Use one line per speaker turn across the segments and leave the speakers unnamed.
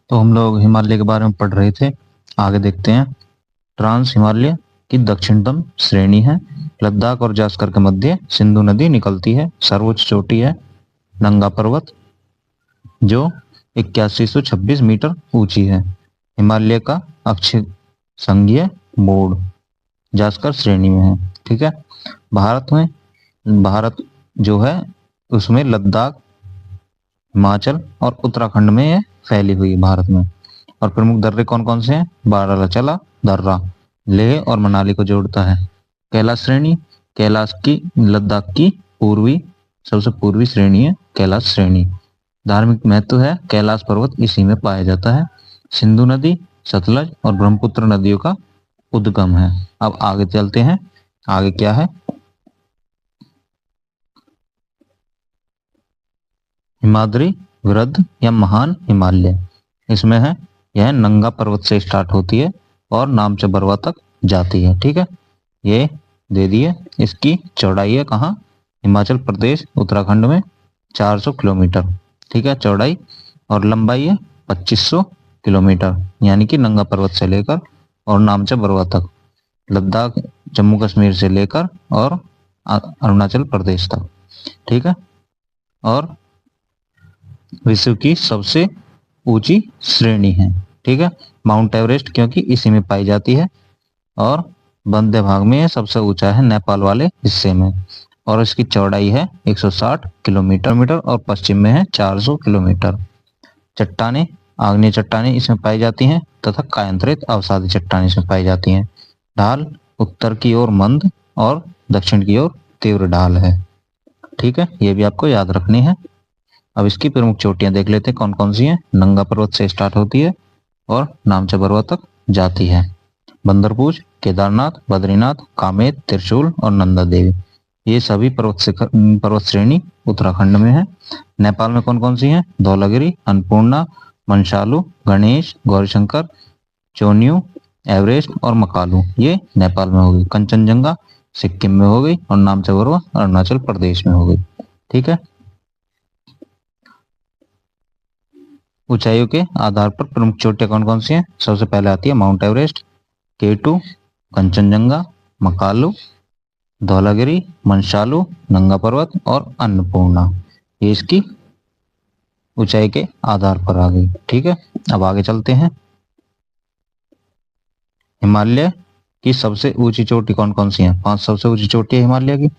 तो हम लोग हिमालय के बारे में पढ़ रहे थे। आगे देखते हैं। ट्रांस हिमालय की दक्षिणतम श्रेणी है। लद्दाख और जास्कर के मध्य सिंधु नदी निकलती है। सर्वोच्च चोटी है नंगा पर्वत, जो 8126 मीटर ऊंची है। हिमालय का अक्षय संघीय बोर्ड जास्कर श्रेणी में है। ठीक है। भारत जो है उसमें लद्दाख, हिमाचल और उत्तराखंड में ये फैली हुई है भारत में। और प्रमुख दर्रे कौन कौन से हैं? बारालाचाला दर्रा लेह और मनाली को जोड़ता है। कैलाश श्रेणी, कैलाश की लद्दाख की सबसे पूर्वी श्रेणी है कैलाश श्रेणी। धार्मिक महत्व है, कैलाश पर्वत इसी में पाया जाता है। सिंधु नदी, सतलज और ब्रह्मपुत्र नदियों का उद्गम है। अब आगे चलते हैं। आगे क्या है? हिमाद्री वृद्ध या महान हिमालय, इसमें है यह नंगा पर्वत से स्टार्ट होती है और नामचा बरवा तक जाती है। ठीक है, ये दे दिए। इसकी चौड़ाई है कहाँ? हिमाचल प्रदेश उत्तराखंड में 400 किलोमीटर। ठीक है, चौड़ाई। और लंबाई है 2500 किलोमीटर, यानी कि नंगा पर्वत से लेकर और नामचा बरवा तक, लद्दाख जम्मू कश्मीर से लेकर और अरुणाचल प्रदेश तक। ठीक है। और विश्व की सबसे ऊंची श्रेणी है। ठीक है, माउंट एवरेस्ट क्योंकि इसी में पाई जाती है। और मध्य भाग में सबसे ऊंचा है नेपाल वाले हिस्से में, और इसकी चौड़ाई है 160 किलोमीटर और पश्चिम में है 400 किलोमीटर। चट्टाने, आग्नेय चट्टाने इसमें पाई जाती हैं तथा कायांतरित अवसादी चट्टाने इसमें पाई जाती हैं। ढाल उत्तर की ओर मंद और दक्षिण की ओर तीव्र ढाल है। ठीक है, ये भी आपको याद रखनी है। अब इसकी प्रमुख चोटियां देख लेते हैं कौन कौन सी हैं। नंगा पर्वत से स्टार्ट होती है और नामचा पर्वत तक जाती है। बंदरपूछ, केदारनाथ, बद्रीनाथ, कामेत, त्रिशूल और नंदा देवी, ये सभी पर्वत श्रेणी उत्तराखंड में है। नेपाल में कौन कौन सी हैं? धौलागिरी, अन्नपूर्णा, मनशालू, गणेश, गौरीशंकर, चोन्यू, एवरेस्ट और मकालू, ये नेपाल में हो गई। कंचनजंगा सिक्किम में हो गई और नामचा बरवा अरुणाचल प्रदेश में हो गई। ठीक है। ऊंचाइयों के आधार पर प्रमुख चोटियां कौन कौन सी हैं? सबसे पहले आती है mount Everest, K2, Kanchenjunga, Makalu, Dhaulagiri, Manaslu, Nanga Parbat और अन्नपूर्णा, ये इसकी ऊंचाई के आधार पर आ गई। ठीक है, अब आगे चलते हैं। हिमालय की सबसे ऊंची चोटी कौन कौन सी है? 5 सबसे ऊंची चोटी है हिमालय की।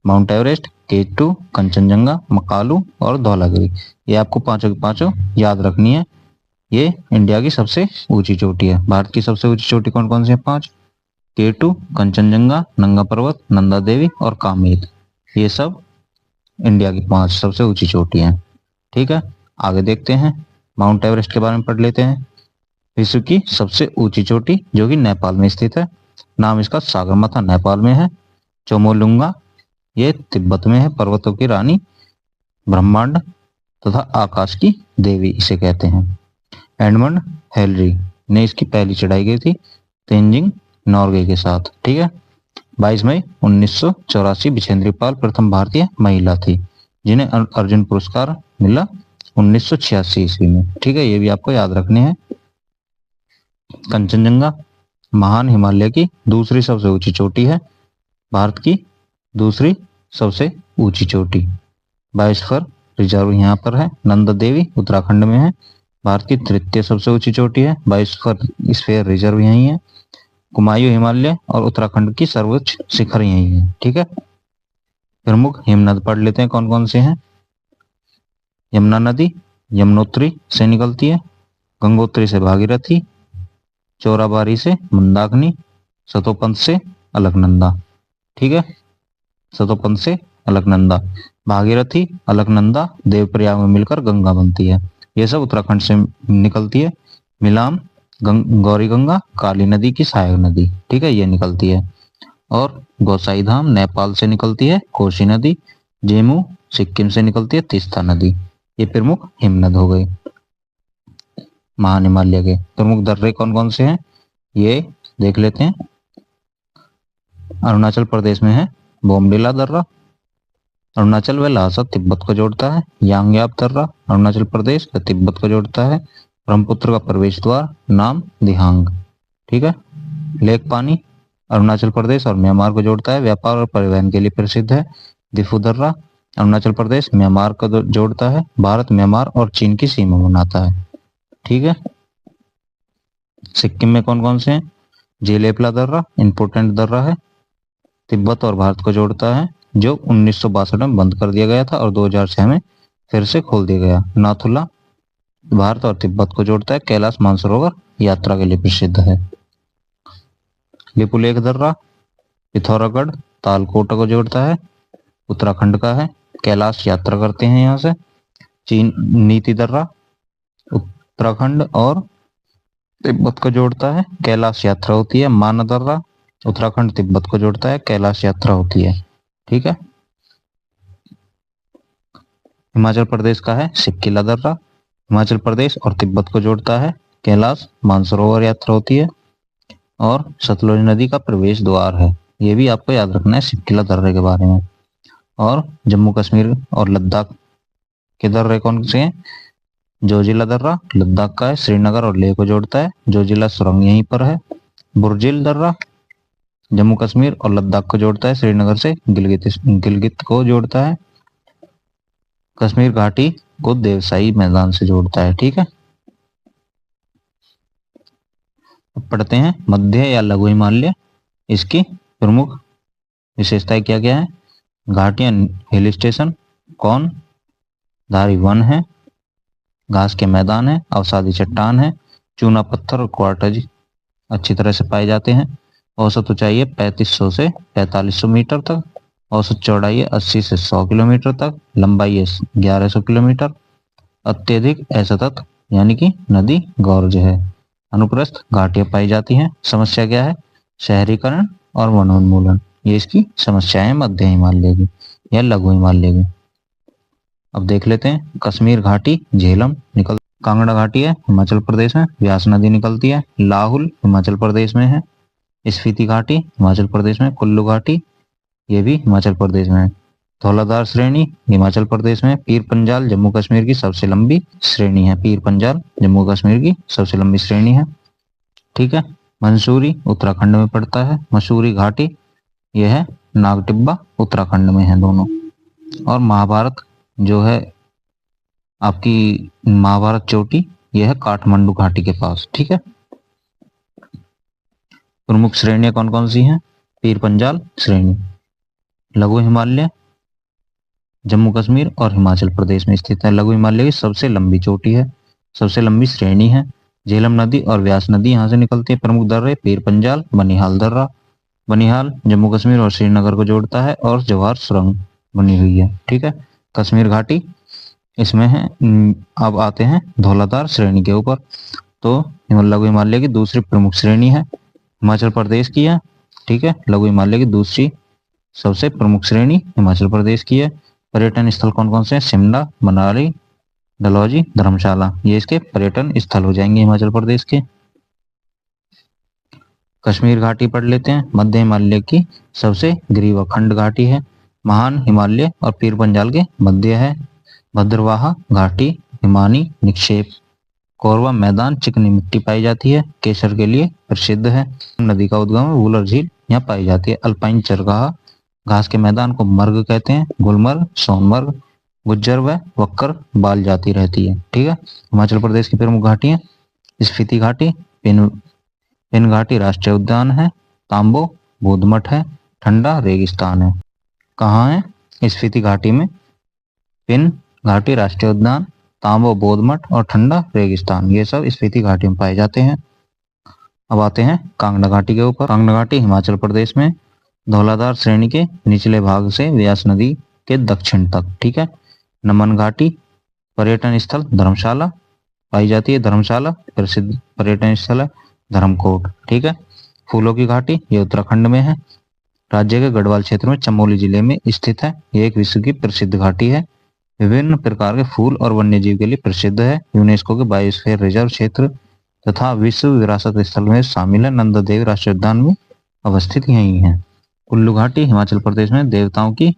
Mount Everest, K2, Kanchenjunga, Makalu और धौलागिरी, ये आपको पांचों की पांचों याद रखनी है। ये इंडिया की सबसे ऊंची चोटी है। भारत की सबसे ऊंची चोटी कौन कौन सी है? 5, K2, कंचनजंगा, नंगा पर्वत, नंदा देवी और कामेत, ये सब इंडिया की 5 सबसे ऊंची चोटी हैं। ठीक है, आगे देखते हैं। माउंट एवरेस्ट के बारे में पढ़ लेते हैं। विश्व की सबसे ऊंची चोटी जो कि नेपाल में स्थित है। नाम इसका सागरमाथा नेपाल में है। चोमोलुंगा, ये तिब्बत में है। पर्वतों की रानी, ब्रह्मांड तथा आकाश की देवी इसे कहते हैं। एडमंड हेनरी ने इसकी पहली चढ़ाई की थी तेंजिंग नॉर्गे के साथ। ठीक है, 22 मई 1984 बिछेंद्री पाल प्रथम भारतीय महिला थी जिन्हें अर्जुन पुरस्कार मिला 1986 ईस्वी में। ठीक है, ये भी आपको याद रखने हैं। कंचनजंगा महान हिमालय की दूसरी सबसे ऊंची चोटी है। भारत की दूसरी सबसे ऊंची चोटी। बायोस्फीयर रिजर्व यहाँ पर है। नंदा देवी उत्तराखंड में है। भारत की तृतीय सबसे ऊंची चोटी है। बायोस्फीयर रिजर्व यही है। कुमायूं हिमालय और उत्तराखंड की सर्वोच्च शिखर यही है। ठीक है, प्रमुख हिमनद पढ़ लेते हैं कौन कौन से हैं। यमुना नदी यमुनोत्री से निकलती है। गंगोत्री से भागीरथी, चोराबारी से मंदाकिनी, सतोपंथ से अलकनंदा। ठीक है, सतोपंथ से अलकनंदा, भागीरथी, अलकनंदा, देवप्रयाग में मिलकर गंगा बनती है। ये सब उत्तराखंड से निकलती है। मिलाम, गौरी गंगा, काली नदी की सहायक नदी। ठीक है, ये निकलती है। और गोसाई धाम नेपाल से निकलती है कोसी नदी। जेमू सिक्किम से निकलती है तीस्ता नदी। ये प्रमुख हिमनद हो गए। महान हिमालय के प्रमुख दर्रे कौन कौन से हैं ये देख लेते हैं। अरुणाचल प्रदेश में है बोमडिला दर्रा, अरुणाचल व लहासा तिब्बत को जोड़ता है। यांगयाप दर्रा अरुणाचल प्रदेश व तिब्बत को जोड़ता है। ब्रह्मपुत्र का प्रवेश द्वार नाम दिहांग। ठीक है। लेक पानी अरुणाचल प्रदेश और म्यांमार को जोड़ता है, व्यापार और परिवहन के लिए प्रसिद्ध है। दिफू दर्रा अरुणाचल प्रदेश म्यांमार को जोड़ता है, भारत म्यांमार और चीन की सीमा बनाता है। ठीक है। सिक्किम में कौन कौन से हैं? जेलेपला दर्रा इंपोर्टेंट दर्रा है, तिब्बत और भारत को जोड़ता है, जो 1962 में बंद कर दिया गया था और 2006 में फिर से खोल दिया गया। नाथुला भारत और तिब्बत को जोड़ता है, कैलाश मानसरोवर यात्रा के लिए प्रसिद्ध है। लिपुलेख दर्रा पिथौरागढ़ तालकोटा को जोड़ता है, उत्तराखंड का है, कैलाश यात्रा करते हैं यहाँ से। चीन नीति दर्रा उत्तराखंड और तिब्बत को जोड़ता है, कैलाश यात्रा होती है। माना दर्रा उत्तराखंड तिब्बत को जोड़ता है, कैलाश यात्रा होती है। ठीक है। हिमाचल प्रदेश का है सिक्किला दर्रा, हिमाचल प्रदेश और तिब्बत को जोड़ता है, कैलाश मानसरोवर यात्रा होती है और सतलुज नदी का प्रवेश द्वार है। ये भी आपको याद रखना है सिक्किला दर्रे के बारे में। और जम्मू कश्मीर और लद्दाख के दर्रे कौन से हैं? जोजिला दर्रा लद्दाख का है, श्रीनगर और लेह को जोड़ता है, जोजिला सुरंग यहीं पर है। बुर्जिल दर्रा जम्मू कश्मीर और लद्दाख को जोड़ता है, श्रीनगर से गिलगित को जोड़ता है, कश्मीर घाटी को देवसाई मैदान से जोड़ता है। ठीक है। अब पढ़ते हैं मध्य या लघु हिमालय। इसकी प्रमुख विशेषताएं क्या क्या है? घाटियां हिल स्टेशन, कौन धारी वन है, घास के मैदान है, अवसादी चट्टान है, चूना पत्थर और क्वार्टज अच्छी तरह से पाए जाते हैं। औसत ऊंचाई है 3500 से 4500 मीटर तक, औसत चौड़ाई है 80 से 100 किलोमीटर तक, लंबाई है 1100 किलोमीटर। अत्यधिक असतत यानी कि नदी गौरज है। अनुप्रस्थ घाटियां पाई जाती हैं। समस्या क्या है? शहरीकरण और वनोन्मूलन, ये इसकी समस्या है मध्य हिमालय की या लघु हिमालय की। अब देख लेते हैं कश्मीर घाटी झेलम निकल, कांगड़ा घाटी है हिमाचल प्रदेश में, व्यास नदी निकलती है, लाहुल हिमाचल प्रदेश में है, स्पीति घाटी हिमाचल प्रदेश में, कुल्लू घाटी ये भी हिमाचल प्रदेश में है, धौलाधार श्रेणी हिमाचल प्रदेश में, पीर पंजाल जम्मू कश्मीर की सबसे लंबी श्रेणी है, पीर पंजाल जम्मू कश्मीर की सबसे लंबी श्रेणी है। ठीक है। मंसूरी उत्तराखंड में पड़ता है, मसूरी घाटी यह है नागटिब्बा उत्तराखंड में है दोनों। और महाभारत जो है आपकी महाभारत चोटी यह है काठमांडू घाटी के पास। ठीक है। प्रमुख श्रेणियां कौन कौन सी हैं? पीर पंजाल श्रेणी, लघु हिमालय जम्मू कश्मीर और हिमाचल प्रदेश में स्थित है, लघु हिमालय की सबसे लंबी चोटी है, सबसे लंबी श्रेणी है। झेलम नदी और व्यास नदी यहाँ से निकलती है। प्रमुख दर्रे पीर पंजाल, बनिहाल दर्रा, बनिहाल जम्मू कश्मीर और श्रीनगर को जोड़ता है और जवाहर सुरंग बनी हुई है। ठीक है। कश्मीर घाटी इसमें है। अब आते हैं धौलाधार श्रेणी के ऊपर। तो लघु हिमालय की दूसरी प्रमुख श्रेणी है, हिमाचल प्रदेश की है। ठीक है। लघु हिमालय की दूसरी सबसे प्रमुख श्रेणी हिमाचल प्रदेश की है। पर्यटन स्थल कौन कौन से हैं? शिमला, मनाली, डलहौजी, धर्मशाला ये इसके पर्यटन स्थल हो जाएंगे हिमाचल प्रदेश के। कश्मीर घाटी पढ़ लेते हैं। मध्य हिमालय की सबसे ग्रीवाखंड घाटी है, महान हिमालय और पीर पंजाल के मध्य है। भद्रवाह घाटी हिमानी निक्षेप, कोरवा मैदान चिकनी मिट्टी पाई जाती है, केसर के लिए प्रसिद्ध है। नदी का उद्गम वूलर झील यहाँ पाई जाती है। अल्पाइन चरगाह घास के मैदान को मर्ग कहते हैं। गुलमर्ग, सोनमर्ग, गुज्जर व वक्कर बाल जाती रहती है। ठीक है। हिमाचल प्रदेश की प्रमुख घाटियां स्पीति घाटी, पिन घाटी राष्ट्रीय उद्यान है, तांबो बोधमठ है, ठंडा रेगिस्तान है। कहाँ है? स्पीति घाटी में पिन घाटी राष्ट्रीय उद्यान, तांबो बोधमठ और ठंडा रेगिस्तान ये सब स्पीति घाटी में पाए जाते हैं। अब आते हैं कांगड़ा घाटी के ऊपर। कांगड़ा घाटी हिमाचल प्रदेश में धौलाधार श्रेणी के निचले भाग से व्यास नदी के दक्षिण तक। ठीक है। नमन घाटी पर्यटन स्थल धर्मशाला पाई जाती है, धर्मशाला प्रसिद्ध पर्यटन स्थल है, धर्मकोट। ठीक है। फूलों की घाटी ये उत्तराखंड में है, राज्य के गढ़वाल क्षेत्र में चमोली जिले में स्थित है। ये एक विश्व की प्रसिद्ध घाटी है, विभिन्न प्रकार के फूल और वन्य जीव के लिए प्रसिद्ध है, यूनेस्को के बायोस्फीयर रिजर्व क्षेत्र तथा विश्व विरासत स्थल में शामिल है। नंदादेवी राष्ट्रीय उद्यान में अवस्थित यही है। कुल्लू घाटी हिमाचल प्रदेश में देवताओं की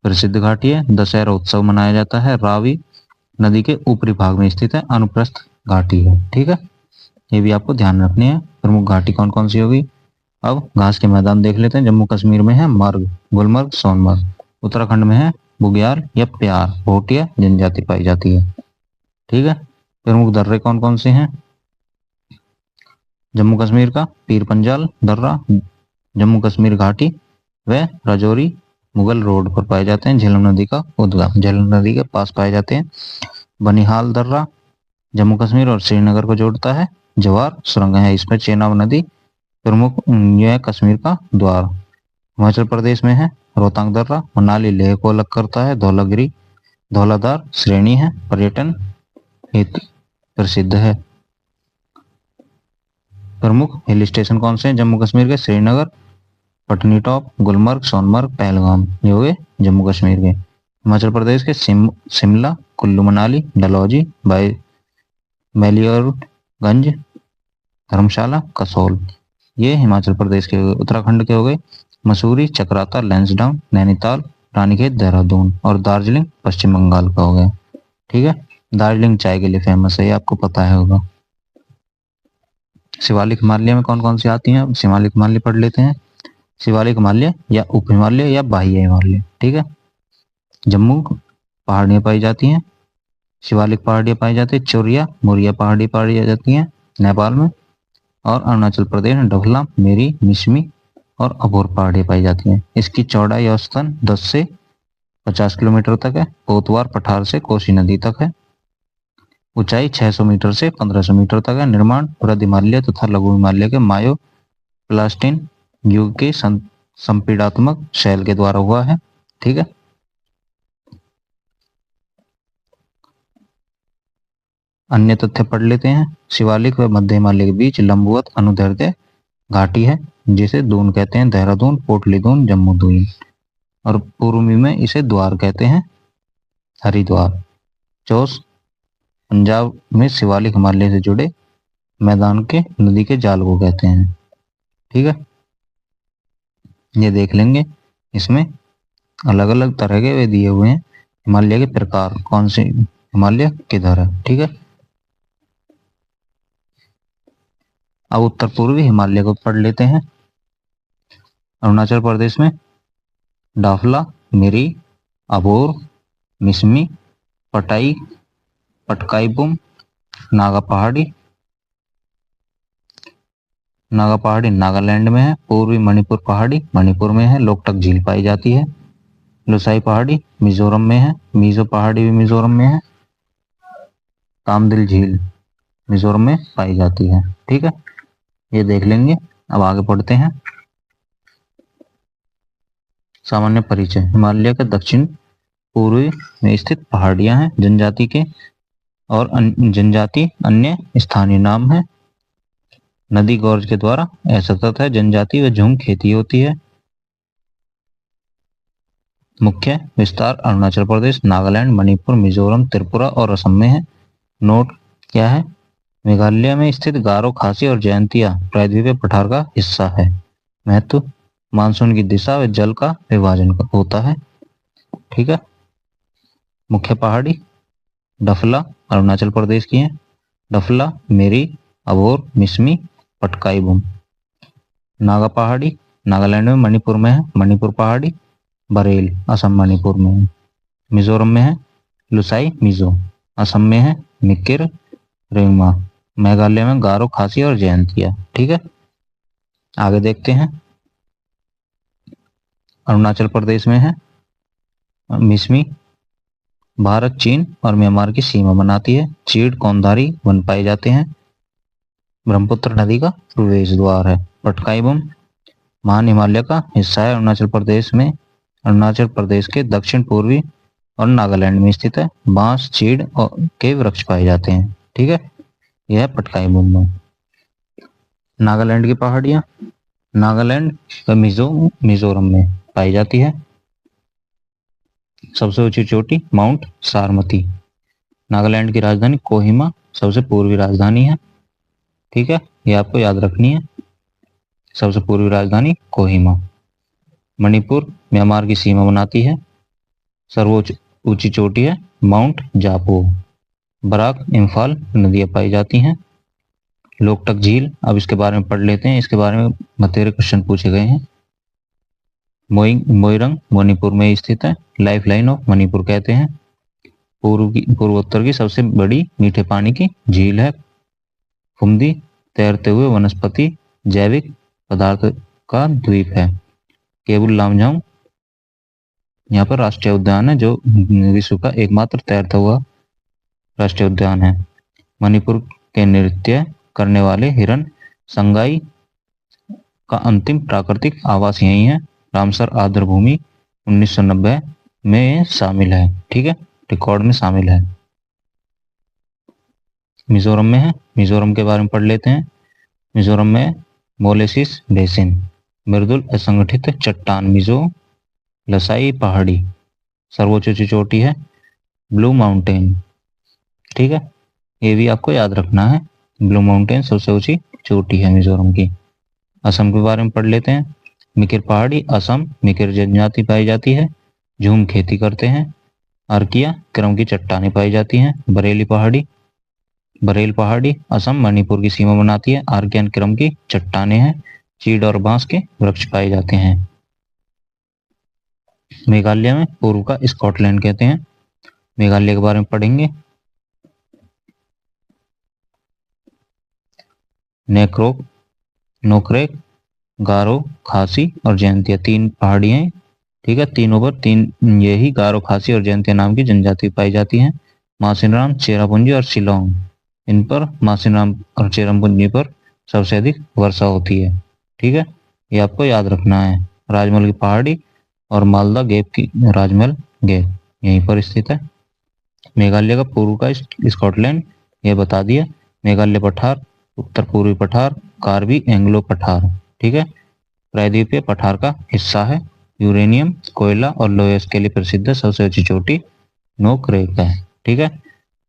प्रसिद्ध घाटी है, दशहरा उत्सव मनाया जाता है, रावी नदी के ऊपरी भाग में स्थित है। अनुप्रस्थ घाटी है। ठीक है, ये भी आपको ध्यान रखनी है। प्रमुख घाटी कौन कौन सी होगी। अब घास के मैदान देख लेते हैं। जम्मू कश्मीर में है मर्ग, गुलमर्ग, सोनमर्ग। उत्तराखंड में है बुग्याल या प्यार, भोटिया जनजाति पाई जाती है। ठीक है, प्रमुख दर्रे कौन कौन से हैं। जम्मू कश्मीर का पीर पंजाल दर्रा, जम्मू कश्मीर घाटी व राजौरी मुगल रोड पर पाए जाते हैं। झेलम नदी का उद्गम झेलम नदी के पास पाए जाते हैं। बनिहाल दर्रा जम्मू कश्मीर और श्रीनगर को जोड़ता है। जवार सुरंग है इसमें। चेनाब नदी प्रमुख, यह है कश्मीर का द्वार। हिमाचल प्रदेश में है रोहतांग दर्रा, मनाली लेह को अलग करता है। धौलागिरी धौलाधार श्रेणी है, पर्यटन हेतु प्रसिद्ध है। प्रमुख हिल स्टेशन कौन से हैं जम्मू कश्मीर के। श्रीनगर, पटनी टॉप, गुलमर्ग, सोनमर्ग, पहलगाम, ये हो गए जम्मू कश्मीर के। हिमाचल प्रदेश के शिमला, कुल्लू मनाली, डलहौजी, मैलियोरगंज, धर्मशाला, कसोल, ये हिमाचल प्रदेश के। उत्तराखंड के हो गए मसूरी, चक्राता, लैंसडाउन, नैनीताल, रानीखेत, देहरादून और दार्जिलिंग पश्चिम बंगाल का हो गया। ठीक है, दार्जिलिंग चाय के लिए फेमस है, ये आपको पता है होगा। शिवालिक हिमालय में कौन कौन सी आती हैं। शिवालिक हिमालय पढ़ लेते हैं। शिवालिक हिमालय या उप हिमालय या बाह्य हिमालय। ठीक है, जम्मू पहाड़ियां पाई जाती हैं। शिवालिक पहाड़ियां पाई जाती है। चोरिया मोरिया पहाड़ी पाई जाती हैं नेपाल में। और अरुणाचल प्रदेश में डोकलाम, मेरी, मिसमी और अबोर पहाड़ियां पाई जाती हैं। इसकी चौड़ाई औसतन 10 से 50 किलोमीटर तक है। कोतवार पठार से कोसी नदी तक है। ऊंचाई 600 मीटर से 1500 मीटर तक है। निर्माण वृहद हिमालय तथा लघु हिमालय के मायो प्लास्टिन युग के संपीड़ात्मक शैल के द्वारा हुआ है। ठीक है, अन्य तथ्य पढ़ लेते हैं। शिवालिक व मध्य हिमालय के बीच लंबवत अनुदैर्ध्य घाटी है जिसे दून कहते हैं। देहरादून, पोटली दून, जम्मू दून। और पूर्व में इसे द्वार कहते हैं, हरिद्वार। चौस पंजाब में शिवालिक हिमालय से जुड़े मैदान के नदी के जाल को कहते हैं। ठीक है, ये देख लेंगे। इसमें अलग अलग तरह के वे दिए हुए हैं। हिमालय के प्रकार कौन से हिमालय किधर है। ठीक है, अब उत्तर पूर्वी हिमालय को पढ़ लेते हैं। अरुणाचल प्रदेश में डाफला, मिरी, अबोर, मिसमी, पटकाईबुम, नागा पहाड़ी नागालैंड में है। पूर्वी मणिपुर पहाड़ी मणिपुर में है। लोकटक झील पाई जाती है। लुसाई पहाड़ी मिजोरम में है। मिजो पहाड़ी भी मिजोरम में है। कामदिल झील मिजोरम में पाई जाती है। ठीक है, ये देख लेंगे। अब आगे पढ़ते हैं। सामान्य परिचय। हिमालय के दक्षिण पूर्वी में स्थित पहाड़ियां हैं जनजाति के और जनजाति अन्य स्थानीय नाम है। नदी गौर्ज के द्वारा असतत है। जनजाति व झुम खेती होती है। मुख्य विस्तार अरुणाचल प्रदेश, नागालैंड, मणिपुर, मिजोरम, त्रिपुरा और असम में है। नोट क्या है। मेघालय में स्थित गारो, खासी और जयंतिया प्रायद्वीपीय पठार का हिस्सा है। महत्व, मानसून की दिशा व जल का विभाजन होता है। ठीक है, मुख्य पहाड़ी डफला अरुणाचल प्रदेश की है। डफला, मेरी, अबोर, मिसमी, पटकाईबुम। नागा पहाड़ी नागालैंड में, मणिपुर में है। मणिपुर पहाड़ी बरेल असम मणिपुर में है। मिजोरम में है लुसाई मिजो। असम में है मिकिर रेंगमा। मेघालय में गारो, खासी और जयंतिया। ठीक है, आगे देखते हैं। अरुणाचल प्रदेश में है मिसमी। भारत, चीन और म्यांमार की सीमा बनाती है। चीड़ कौनधारी वन पाए जाते हैं। ब्रह्मपुत्र नदी का प्रवेश द्वार है। पटकाईबुम महान हिमालय का हिस्सा है। अरुणाचल प्रदेश के दक्षिण पूर्वी और नागालैंड में स्थित है। बांस, चीड़ के वृक्ष पाए जाते हैं। ठीक है, यह है पटकाईबुम में। नागालैंड की पहाड़ियां नागालैंड व मिजोरम में पाई जाती है। सबसे ऊंची चोटी माउंट सारमती। नागालैंड की राजधानी कोहिमा सबसे पूर्वी राजधानी है। ठीक है, ये आपको याद रखनी है। सबसे पूर्वी राजधानी कोहिमा। मणिपुर म्यांमार की सीमा बनाती है। सर्वोच्च ऊंची चोटी है माउंट जापो। बराक, इम्फाल नदियां पाई जाती हैं। लोकटक झील, अब इसके बारे में पढ़ लेते हैं, इसके बारे में बतेरे क्वेश्चन पूछे गए हैं। मोइरंग मणिपुर में स्थित है, लाइफ लाइन ऑफ मणिपुर कहते हैं। पूर्वोत्तर की सबसे बड़ी मीठे पानी की झील है फुमदी, तैरते हुए वनस्पति जैविक पदार्थ का द्वीप है। केबुल लामजाऊ यहाँ पर राष्ट्रीय उद्यान है, जो विश्व का एकमात्र तैरता हुआ राष्ट्रीय उद्यान है। मणिपुर के नृत्य करने वाले हिरन संगाई का अंतिम प्राकृतिक आवास यही है। रामसर आर्द्र भूमि 1990 में शामिल है, ठीक है, रिकॉर्ड में शामिल है। मिजोरम में है, मिजोरम के बारे में पढ़ लेते हैं। मिजोरम में मोलेसिस बेसिन, मृदुल असंगठित चट्टान मिजो लसाई पहाड़ी, सर्वोच्च चोटी है ब्लू माउंटेन, ठीक है, ये भी आपको याद रखना है। ब्लू माउंटेन सबसे ऊंची चोटी है मिजोरम की। असम के बारे में पढ़ लेते हैं। मिकिर पहाड़ी, असम मिकिर जनजाति पाई जाती है, झूम खेती करते हैं। अर्किया क्रम की चट्टानें पाई जाती हैं। बरेल पहाड़ी असम मणिपुर की सीमा बनाती है। आर्कियन क्रम की चट्टानें हैं। चीड़ और बांस के वृक्ष पाए जाते हैं। मेघालय में पूर्व का स्कॉटलैंड कहते हैं। मेघालय के बारे में पढ़ेंगे। नेक्रोक, नोकरेक, गारो, खासी और जयंतिया, तीन पहाड़ियां, ठीक है, तीनों पर तीन यही गारो, खासी और जयंतिया नाम की जनजाति पाई जाती हैं। मासिनराम, चेरापूंजी और शिलोंग, इन पर मासिनराम और चेरापूंजी पर सबसे अधिक वर्षा होती है, ठीक है, ये आपको याद रखना है। राजमहल की पहाड़ी और मालदा गेप की राजमहल गेप यहीं पर स्थित है। मेघालय का पूर्व का स्कॉटलैंड ये बता दिया। मेघालय पठार, उत्तर पूर्वी पठार, कार्बी एंग्लो पठार, ठीक है, प्रायद्वीपीय पठार का हिस्सा है। यूरेनियम, कोयला और लोहेस के लिए प्रसिद्ध सबसे ऊंची चोटी नोकरेक है, ठीक है।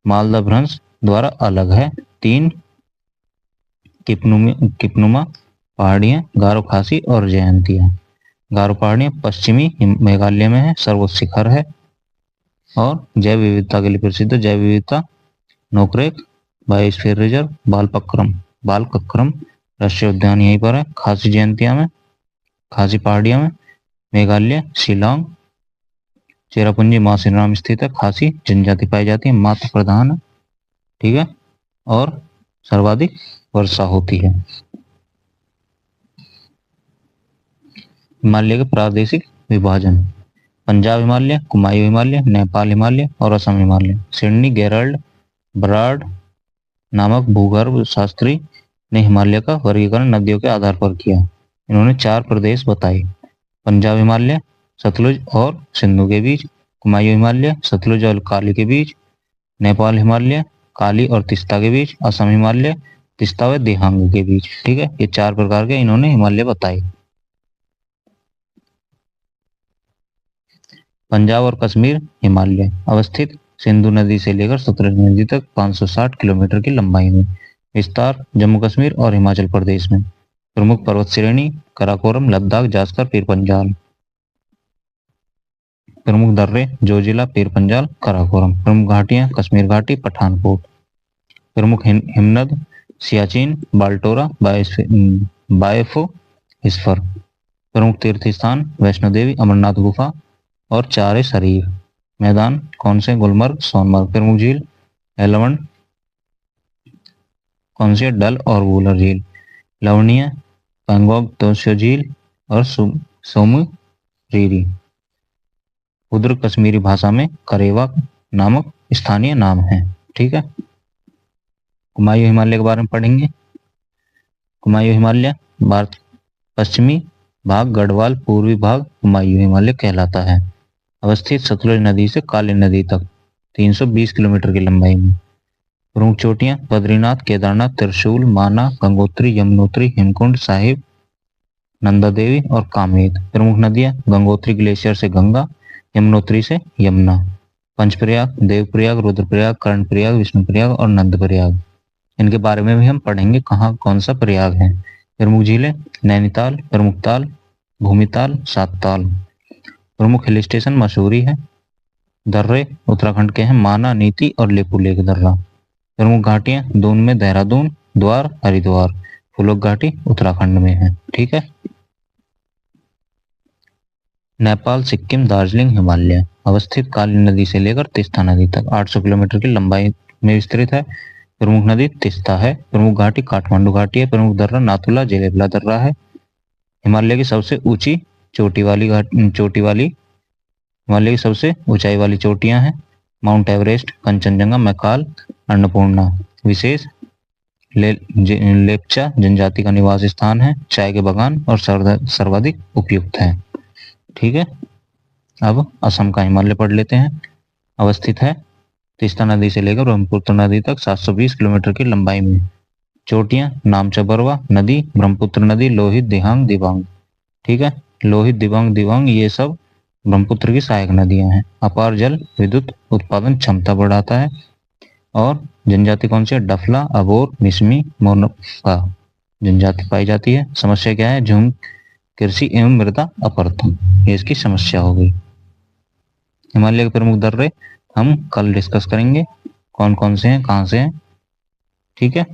मालदा भ्रंश द्वारा अलग है। तीन किपनुमा पहाड़ियां, गारो, खासी और जयंतिया। गारो पहाड़ियां पश्चिमी मेघालय में है, सर्वोच्च शिखर है और जैव विविधता के लिए प्रसिद्ध। जैव विविधता नोकरेक बायोस्फीयर रिजर्व, बालकक्रम राष्ट्रीय उद्यान यहीं पर है। खासी जयंतिया में, खासी पहाड़ियां में मेघालय, शिलोंग, चेरापूंजी, मासिनराम स्थित है। खासी जनजाति पाई जाती है, मात्र प्रधान, ठीक है, और सर्वाधिक वर्षा होती है। हिमालय के प्रादेशिक विभाजन, पंजाब हिमालय, कुमायूं हिमालय, नेपाल हिमालय और असम हिमालय। सिडनी गेराल्ड बराड नामक भूगर्भ शास्त्री ने हिमालय का वर्गीकरण नदियों के आधार पर किया। इन्होंने 4 प्रदेश बताए। पंजाब हिमालय सतलुज और सिंधु के बीच, कुमायूं हिमालय सतलुज और काली के बीच, नेपाल हिमालय काली और तिस्ता के बीच, असम हिमालय तिस्ता व दिहांग के बीच, ठीक है, ये 4 प्रकार के इन्होंने हिमालय बताए। पंजाब और कश्मीर हिमालय अवस्थित, सिंधु नदी से लेकर सतलुज नदी तक 560 किलोमीटर की लंबाई में। विस्तार जम्मू कश्मीर और हिमाचल प्रदेश में। प्रमुख पर्वत श्रेणी कराकोरम, लद्दाख, जास्कर, पीर पंजाल। प्रमुख दर्रे जोजिला, पीर पंजाल, कराकोरम। प्रमुख घाटियां कश्मीर घाटी, पठानकोट। प्रमुख हिमनद सियाचिन, बाल्टोरा, बायफो, हिस्फर। प्रमुख तीर्थ स्थान वैष्णो देवी, अमरनाथ गुफा और चारे शरीफ। मैदान कौन से? गुलमर्ग, सोनमर्ग। प्रमुख झील एलवंड, कौन सी? डल और वूलर झील। लवणीय पेंगोंग त्सो झील और सोमुरीरी। उधर कश्मीरी भाषा में करेवा नामक स्थानीय नाम है, ठीक है। कुमायूं हिमालय के बारे में पढ़ेंगे। कुमायूं हिमालय भारत पश्चिमी भाग गढ़वाल, पूर्वी भाग कुमायूं हिमालय कहलाता है। अवस्थित सतलुज नदी से काली नदी तक 320 किलोमीटर की लंबाई में। प्रमुख चोटियां बद्रीनाथ, केदारनाथ, त्रिशूल, माना, गंगोत्री, यमुनोत्री, हेमकुंड साहिब, नंदा देवी और कामेत। प्रमुख नदियां गंगोत्री ग्लेशियर से गंगा, यमुनोत्री से यमुना। पंचप्रयाग, देवप्रयाग, रुद्रप्रयाग, कर्णप्रयाग, विष्णुप्रयाग और नंदप्रयाग, इनके बारे में भी हम पढ़ेंगे, कहाँ कौन सा प्रयाग है। प्रमुख झीलें नैनीताल, प्रमुख ताल भूमिताल, सातताल। प्रमुख हिल स्टेशन मसूरी है, दर्रे उत्तराखंड के हैं माना, नीति और लेपुलेख दर्रा। प्रमुख घाटियां दून में देहरादून, द्वार, हरिद्वार। फुलोक घाटी उत्तराखंड में है। ठीक है। नेपाल, सिक्किम, दार्जिलिंग, हिमालय अवस्थित काली नदी से लेकर तीस्ता नदी तक 800 किलोमीटर की लंबाई में विस्तृत है। प्रमुख नदी तीस्ता है। प्रमुख घाटी काठमांडू घाटी है। प्रमुख दर्रा नाथुला जेलेबला दर्रा है। हिमालय की सबसे ऊंची चोटी वाली हिमालय की सबसे ऊंचाई वाली चोटियां हैं माउंट एवरेस्ट, कंचनजंगा, मैकाल, अन्नपूर्णा। विशेष लेप्चा जनजाति का निवास स्थान है। चाय के बागान और सर्वाधिक उपयुक्त है। ठीक है। अब असम का हिमालय पढ़ लेते हैं। अवस्थित है तीस्ता नदी से लेकर ब्रह्मपुत्र नदी तक 720 किलोमीटर की लंबाई में। चोटियां नामचा बरवा नदी, ब्रह्मपुत्र नदी, लोहित, दिहांग, दिबांग। ठीक है। लोहित, दिबांग, दिबांग ये सब ब्रह्मपुत्र की सहायक नदियां हैं। अपार जल विद्युत उत्पादन क्षमता बढ़ाता है। और जनजाति कौन सी है? डफला, अबोर, मिसमी, मोरपा जनजाति पाई जाती है। समस्या क्या है? झुंग कृषि एवं मृदा अपरदन, ये इसकी समस्या हो गई। हिमालय के प्रमुख दर्रे हम कल डिस्कस करेंगे, कौन कौन से हैं, कहाँ से हैं। ठीक है।